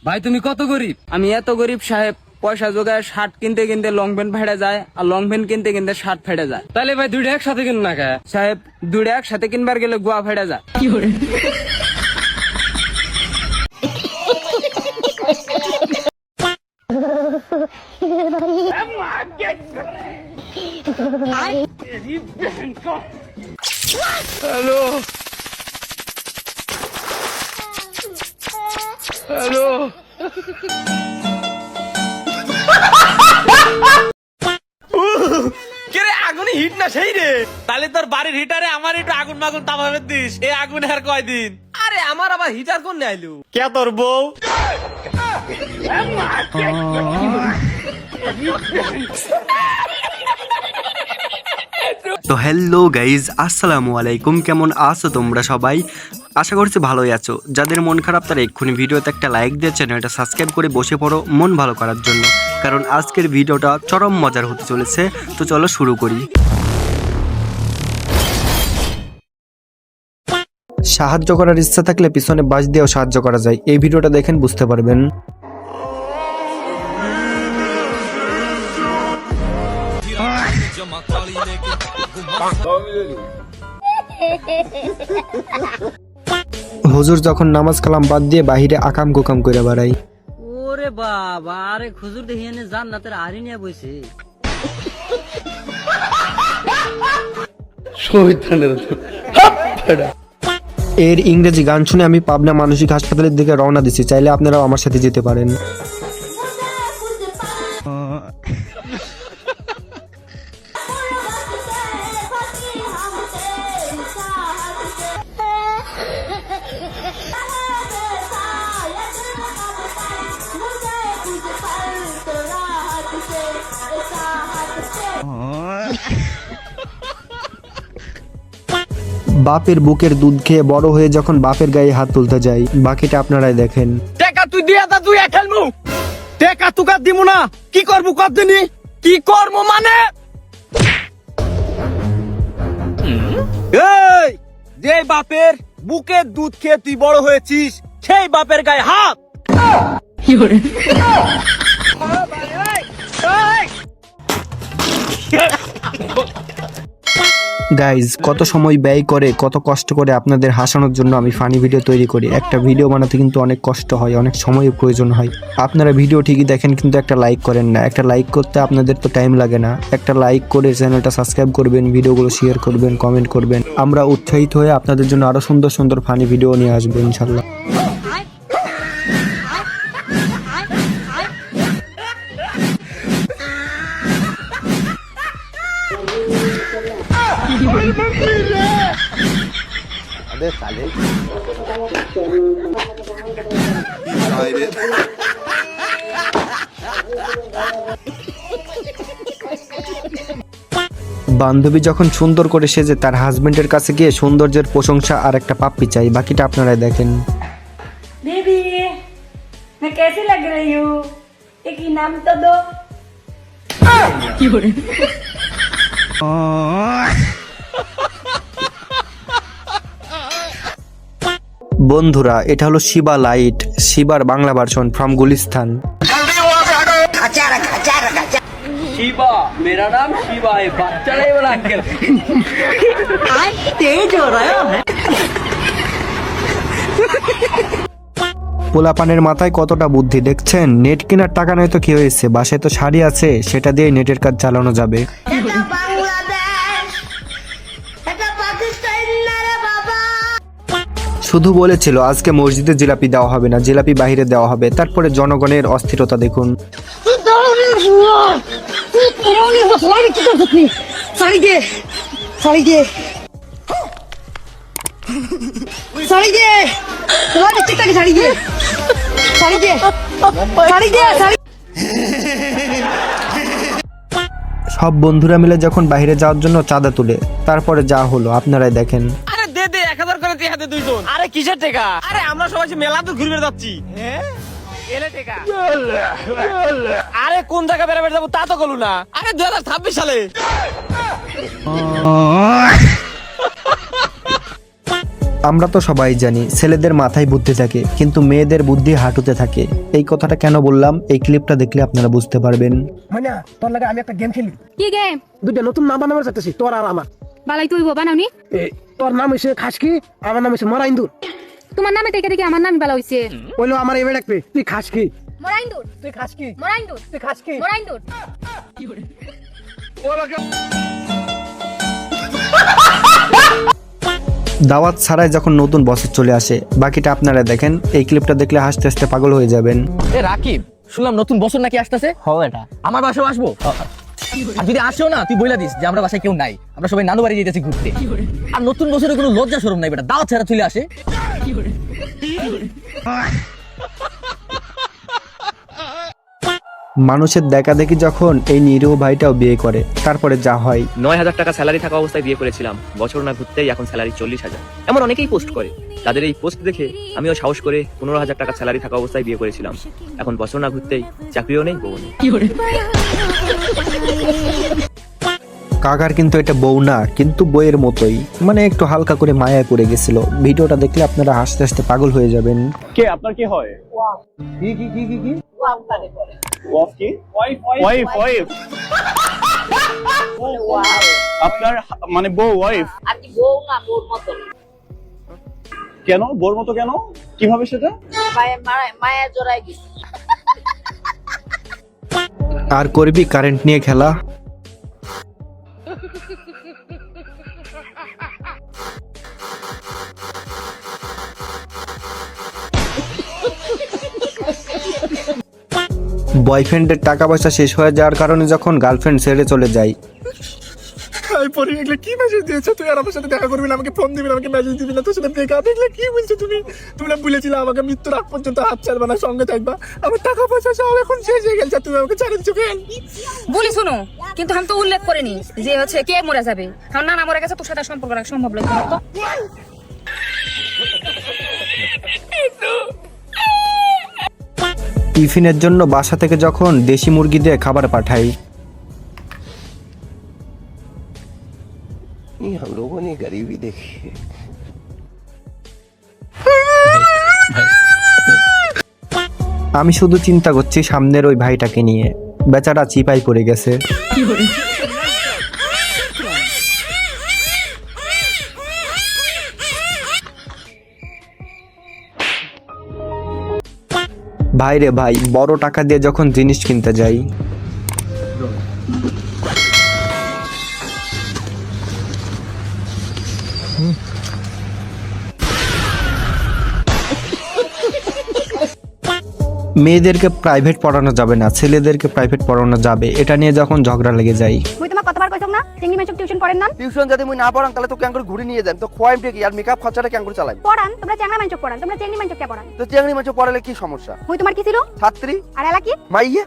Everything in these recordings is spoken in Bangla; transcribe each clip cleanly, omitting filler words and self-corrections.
ভাই তুমি কত গরিব? আমি এত গরিব সাহেব, পয়সা জোগায় শার্ট কিনতে কিনতে লং প্যান্ট ফেটে যায়, আর লং প্যান্ট কিনতে কিনতে শার্ট ফেটে যায়। তাহলে ভাই দুইটা একসাথে কিন না কে? সাহেব দুইটা একসাথে কিনবার গেলে গোয়া ফেটে যায়। হ্যালো হ্যালো কে আগুনে হিট না সেই রে। তাহলে তোর বাড়ির হিটারে আমার একটু আগুন মাগুন তামাবে দিস। এই আগুন আর কয়দিন? আরে আমার আবার হিটার কোন আইলু? কে তোর বউ? তো হ্যালো গাইজ, আসসালামু আলাইকুম। কেমন আছো তোমরা সবাই? আশা করছি ভালোই আছো। যাদের মন খারাপ তারা এক্ষুনি ভিডিওতে একটা লাইক দিয়ে চ্যানেলটা সাবস্ক্রাইব করে বসে পড়ো মন ভালো করার জন্য, কারণ আজকের ভিডিওটা চরম মজার হতে চলেছে। তো চলো শুরু করি। সাহায্য করার ইচ্ছা থাকলে পিছনে বাঁশ দিয়েও সাহায্য করা যায়। এই ভিডিওটা দেখেন বুঝতে পারবেন। হুজুর যখন নামাজ কালাম বাদ দিয়ে বাহিরে আকাম কুকাম করে বেড়াই। ওরে বাবা, আরে খুজুর দেখিয়ে জান্নাতের আরি নিয়ে বইছে। এর ইংরেজি গান শুনে আমি পাবনা মানসিক হাসপাতালের দিকে রওনা দিছি। চাইলে আপনারাও আমার সাথে যেতে পারেন। বাপের বুকের দুধ খেয়ে বড় হয়ে যখন বাপের গায়ে হাত তুলতে যাই, বাকিটা আপনারাই দেখেন। টেকা তুই দিয়া তা তুই খেলমু। টেকা তুকা দিমু না। কি করবো কদিনই? কি করবো মানে? এই যে বাপের বুকের দুধ খেয়ে তুই বড় হয়েছিস, সেই বাপের গায়ে হাত। গাইজ, কত সময় ব্যয় করে, কত কষ্ট করে আপনাদের হাসানোর জন্য আমি ফানি ভিডিও তৈরি করি। একটা ভিডিও বানাতে কিন্তু অনেক কষ্ট হয়, অনেক সময়ের প্রয়োজন হয়। আপনারা ভিডিও ঠিকই দেখেন কিন্তু একটা লাইক করেন না। একটা লাইক করতে আপনাদের তো টাইম লাগে না। একটা লাইক করে চ্যানেলটা সাবস্ক্রাইব করবেন, ভিডিওগুলো শেয়ার করবেন, কমেন্ট করবেন। আমরা উৎসাহিত হয়ে আপনাদের জন্য আরো সুন্দর সুন্দর ফানি ভিডিও নিয়ে আসবো ইনশাল্লাহ। বান্ধবী যখন সুন্দর করে সেজে তার হাজবেন্ডের কাছে গিয়ে সৌন্দর্যের প্রশংসা আর একটা পাপ্পি চাই, বাকিটা আপনারাই দেখেন। बेबी मैं कैसी लग रही हूँ? एक इनाम तो दो। বন্ধুরা, এটা হলো শিবা লাইট, শিবার বাংলা ভার্সন ফ্রম গুলিস্তান। শিবা, মেরা নাম শিবা, এই বাচ্চাটাই বলে আঙ্কেল। तेज हो रहा है। পোলাপানের মাথায় কতটা বুদ্ধি দেখছেন। নেট কেনার টাকা নয় তো কি হয়েছে, বাসায় তো শাড়ি আছে, সেটা দিয়ে নেটের কাজ চালানো যাবে। শুধু বলেছিল আজকে মসজিদে জিলাপি দেওয়া হবে না, জিলাপি বাইরে দেওয়া হবে। তারপরে জনগণের অস্থিরতা দেখুন। সব বন্ধুরা মিলে যখন বাইরে যাওয়ার জন্য চাঁদা তুলে, তারপরে যা হলো আপনারাই দেখেন। আরে দে দে 1000 করে দিয়ে হাতে দুইজন। আরে কিসের টাকা? আরে আমরা সবাই মেলা তো ঘুরে যাচ্ছি। হ্যাঁ এলে টাকা। আরে কোন জায়গা বেড়াবে যাবো তা তো বলু না। আরে 2026 সালে। আমরা তো সবাই জানি ছেলেদের মাথায় বুদ্ধি থাকে, কিন্তু মেয়েদের বুদ্ধি হাঁটুতে থাকে। এই কথাটা কেন বললাম, এই ক্লিপটা দেখলে আপনারা বুঝতে পারবেন। মানে তোর লাগে আমি একটা গেম খেলি, কি গেম? দুইটা নতুন নাম বানাবার চাইতেছি, তোর আর আমার। বালাই তুই বানাওনি? তোর নাম হইছে খাসকি, আমার নাম হইছে মরাইন্দুর। তোমার নামে দেখে দেখে আমার নাম বালা হইছে। বললো আমার এবার ডাকবে, তুই খাসকি, মরাইন্দুর, তুই খাসকি, মরাইন্দুর, তুই খাসকি। মরাইন্দুর। দাওয়াত ছাড়াই যখন নতুন বছর চলে আসে, বাকিটা আপনারা দেখেন। এই ক্লিপটা দেখলে হাসতে হাসতে পাগল হয়ে যাবেন। এ রাকিব, শুনলাম নতুন বছর নাকি আসতেছে। হবে এটা। আমার বাসায় আসবো, আর যদি আসেও না তুই বইলা দিস যে আমরা বাসায় কেউ নাই, আমরা সবাই নানু বাড়ি যেতেছি ঘুরতে। আর নতুন বছরে কোনো লজ্জা শরম নাই বেটা, দাওয়াত ছাড়া চলে আসে। মানুষের দেখা দেখি যখন এই নিরীহ ভাইটাও বিয়ে করে, তারপরে যা হয়। 9,000 টাকা স্যালারি থাকা অবস্থায় বিয়ে করেছিলাম, বছর না ঘুরতেই এখন স্যালারি 40,000। এমন অনেকেই পোস্ট করে, তাদের এই পোস্ট দেখে আমিও সাহস করে 15,000 টাকা স্যালারি থাকা অবস্থায় বিয়ে করেছিলাম, এখন বছর না ঘুরতেই চাকরিও নেই, বউ নেই। কাকার কিন্তু এটা বউ না, কিন্তু বইয়ের মতোই, মানে একটু হালকা করে মায়ায় পড়ে গেছিল। ভিডিওটা দেখলে আপনারা হাসতে হাসতে পাগল হয়ে যাবেন। কে আপনার কি হয়? কি কি কি কি কি ওয়াইফ কি? ওয়াইফ ওয়াইফ আপনার মানে বউ ওয়াইফ? আপনি বউ না, বউর মতো। কেন বউর মতো কেন? কিভাবে সেটা? মায়া জড়াই গেছে। আর করবি কারেন্ট নিয়ে খেলা। বয়ফ্রেন্ডের টাকা পয়সা শেষ হয়ে যাওয়ার কারণে যখন গার্লফ্রেন্ড ছেড়ে চলে যায়, পরে এগুলো কি মেসেজ দিয়েছো? তুই আর আমার সাথে দেখা করবি না, আমাকে ফোন দিবি না, আমাকে মেসেজ দিবি না, তোর সাথে ব্রেকআপ, এগুলো কি বলছো তুমি? তুমি না বলেছিলে আমাকে মৃত্যুর আগ পর্যন্ত হাত ছাড়বা না, সঙ্গে থাকবা। আমার টাকা পয়সা সব এখন শেষ হয়ে গেছে, তুমি আমাকে ছেড়ে দিচ্ছ কেন? বলি শুনো, কিন্তু আমি তো উল্লেখ করিনি যে হচ্ছে কে মরে যাবে। আমার নানা মরে গেছে, তোর সাথে সম্পর্ক রাখা সম্ভব লাগবে না তো। টিফিনের জন্য বাসা থেকে যখন দেশি মুরগি দিয়ে খাবার পাঠাই, আমি শুধু চিন্তা করছি সামনের ওই ভাইটাকে নিয়ে, বেচারা চিপাই পড়ে গেছে। ভাই রে ভাই, বড় টাকা দিয়ে যখন জিনিস কিনতে যাই, মেয়েদেরকে প্রাইভেট পড়ানো যাবে না, ছেলেদেরকে প্রাইভেট পড়ানো যাবে, এটা নিয়ে যখন ঝগড়া লেগে যায়। মুই তোমার কতবার কইছম না চিংড়ি মাছ টিউশন করেন না? টিউশন যদি মুই না পড়ান তাহলে তো ক্যাঙ্গুর ঘুরে নিয়ে যান, তো খোয়াইম কি আর মেকআপ খরচাটা ক্যাঙ্গুর চালাই। পড়ান, তোমরা চ্যাংড়া মাছ পড়ান, তোমরা চিংড়ি মাছ কে পড়ান? তো চিংড়ি মাছ পড়ালে কি সমস্যা? মুই তোমার কি ছিল? ছাত্রী। আর এলা কি? মাইয়া।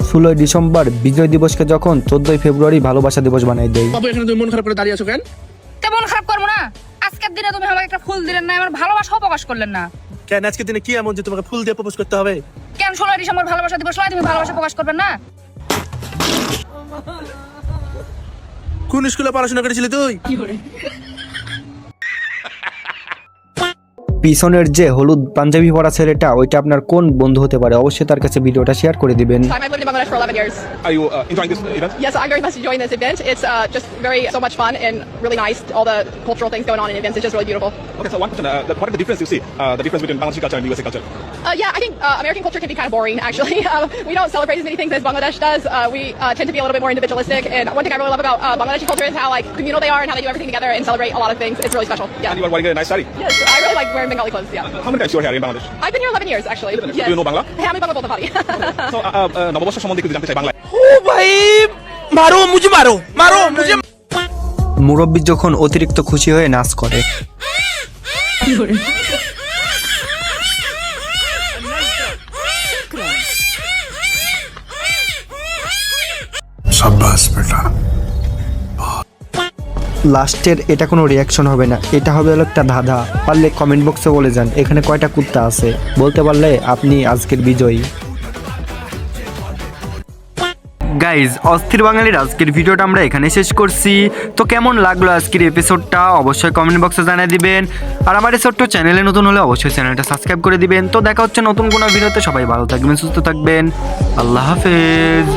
16 ডিসেম্বর বিজয় দিবসকে যখন 14 ফেব্রুয়ারি ভালোবাসা দিবস বানাই দেয়। বাবু এখানে তুমি মন খারাপ করে দাঁড়িয়ে আছো কেন? তেমন খারাপ করবো না। আজকের দিনে তুমি আমাকে একটা ফুল দিলেন না, আমার ভালোবাসাও প্রকাশ করলেন না। কেন আজকের দিনে কি এমন যে তোমাকে ফুল দিয়ে প্রপোজ করতে হবে? কেন 16 ডিসেম্বর ভালোবাসা দিবস নয়, তুমি ভালোবাসা প্রকাশ করবেন না? কোন স্কুলে পড়াশোনা করেছিলি তুই? পিছনের যে হলুদ পাঞ্জাবি পরা ছেলেটা, ওইটা আপনার কোন বন্ধু হতে পারে? অবশ্যই তার কাছে ভিডিওটা শেয়ার করে দিবেন। I've lived in Bangladesh for 11 years. Are you enjoying this event? Yes, I'm very much enjoying this event. It's just so much fun and really nice. All the cultural things going on in events. It's just really beautiful. Okay, so one question, what is the difference you see, the difference between Bangladeshi culture and USA culture? Yeah, I think American culture can be kind of boring, actually. We don't celebrate as many things as Bangladesh does. We tend to be a little bit more individualistic. And one thing I really love about Bangladeshi culture is how communal they are and how they do everything together and celebrate a lot of things. It's really special. Yeah. And you are wearing a nice saree. Yes, I really like wearing Bengali clothes. Yeah. How many times you are here in Bangladesh? I've been here 11 years, actually. 11 years. Yes. Do you know Bangla? হ্যাঁ, আমি বাংলা বলতে পারি। So, নববর্ষ সম্বন্ধে কিছু জানতে চাই বাংলায়। মুরব্বী যখন অতিরিক্ত খুশি হয়ে নাচ করে, লাস্টের এটা কোনো রিয়াকশন হবে না, এটা হবে হলো একটা ধাঁধা। পারলে কমেন্ট বক্সে বলে যান এখানে কয়টা কুত্তা আছে, বলতে পারলে আপনি আজকের বিজয়ী। গাইজ অস্থির বাঙালির আজকের ভিডিওটা আমরা এখানে শেষ করছি। তো কেমন লাগলো আজকের এপিসোডটা অবশ্যই কমেন্ট বক্সে জানিয়ে দিবেন। আর আমার এই ছোট্ট চ্যানেলে নতুন হলে অবশ্যই চ্যানেলটা সাবস্ক্রাইব করে দিবেন। তো দেখা হচ্ছে নতুন কোনো ভিডিওতে। সবাই ভালো থাকবেন, সুস্থ থাকবেন। আল্লাহ হাফেজ।